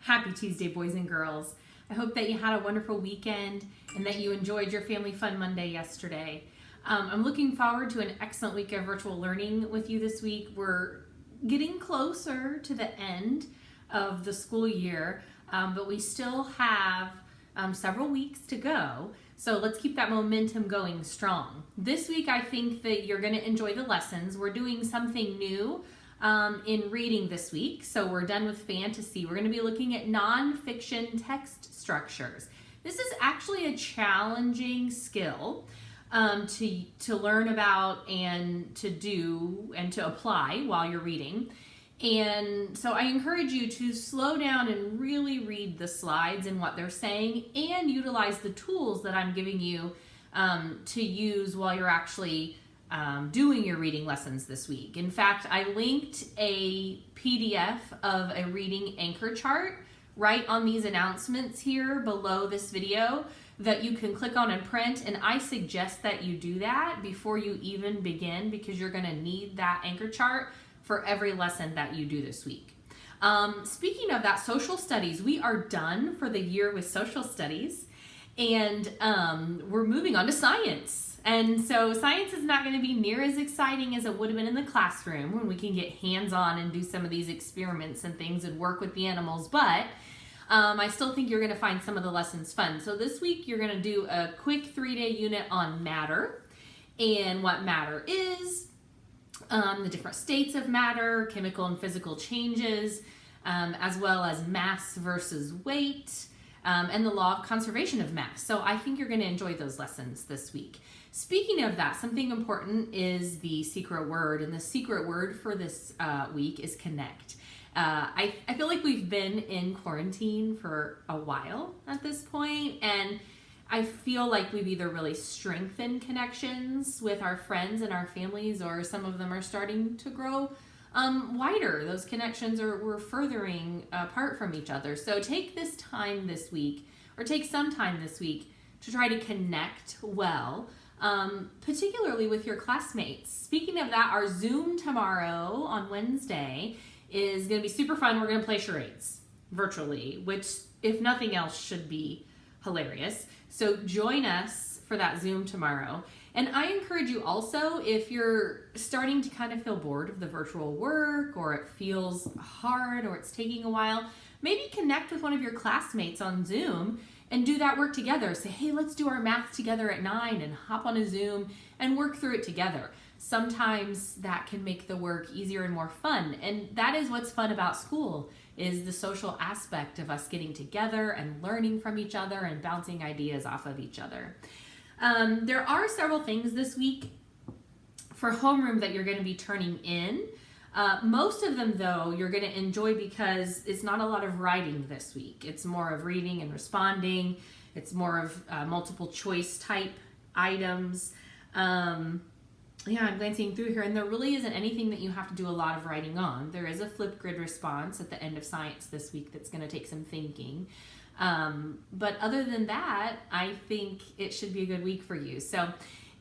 Happy Tuesday, boys and girls. I hope that you had a wonderful weekend and that you enjoyed your Family Fun Monday yesterday. I'm looking forward to an excellent week of virtual learning with you this week. We're getting closer to the end of the school year, but we still have several weeks to go. So let's keep that momentum going strong. This week, I think that you're going to enjoy the lessons. We're doing something new in reading this week. So we're done with fantasy. We're going to be looking at nonfiction text structures. This is actually a challenging skill to learn about and to do and to apply while you're reading. And so I encourage you to slow down and really read the slides and what they're saying and utilize the tools that I'm giving you to use while you're actually doing your reading lessons this week. In fact, I linked a PDF of a reading anchor chart right on these announcements here below this video that you can click on and print, and I suggest that you do that before you even begin because you're going to need that anchor chart for every lesson that you do this week. Speaking of that, social studies, we are done for the year with social studies, and we're moving on to science. And so science is not going to be near as exciting as it would have been in the classroom when we can get hands-on and do some of these experiments and things and work with the animals, but I still think you're going to find some of the lessons fun. So this week you're going to do a quick 3-day unit on matter and what matter is, the different states of matter, chemical and physical changes, as well as mass versus weight, and the law of conservation of mass. So I think you're going to enjoy those lessons this week. Speaking of that, something important is the secret word, and the secret word for this week is connect. I feel like we've been in quarantine for a while at this point, and I feel like we've either really strengthened connections with our friends and our families, or some of them are starting to grow wider. Those connections we're furthering apart from each other. So take this time this week, or take some time this week, to try to connect well, particularly with your classmates. Speaking of that, our Zoom tomorrow on Wednesday is going to be super fun. We're going to play charades virtually, which, if nothing else, should be hilarious. So join us for that Zoom tomorrow. And I encourage you also, if you're starting to kind of feel bored of the virtual work, or it feels hard, or it's taking a while, maybe connect with one of your classmates on Zoom and do that work together. Say, hey, let's do our math together at 9, and hop on a Zoom and work through it together. Sometimes that can make the work easier and more fun. And that is what's fun about school, is the social aspect of us getting together and learning from each other and bouncing ideas off of each other. There are several things this week for homeroom that you're going to be turning in. Most of them, though, you're going to enjoy because it's not a lot of writing this week. It's more of reading and responding. It's more of multiple choice type items. Yeah, I'm glancing through here, and there really isn't anything that you have to do a lot of writing on. There is a Flipgrid response at the end of science this week that's going to take some thinking. But other than that, I think it should be a good week for you. So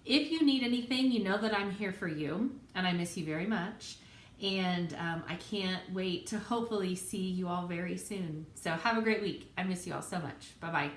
if you need anything, you know that I'm here for you, and I miss you very much. And I can't wait to hopefully see you all very soon. So have a great week. I miss you all so much. Bye-bye.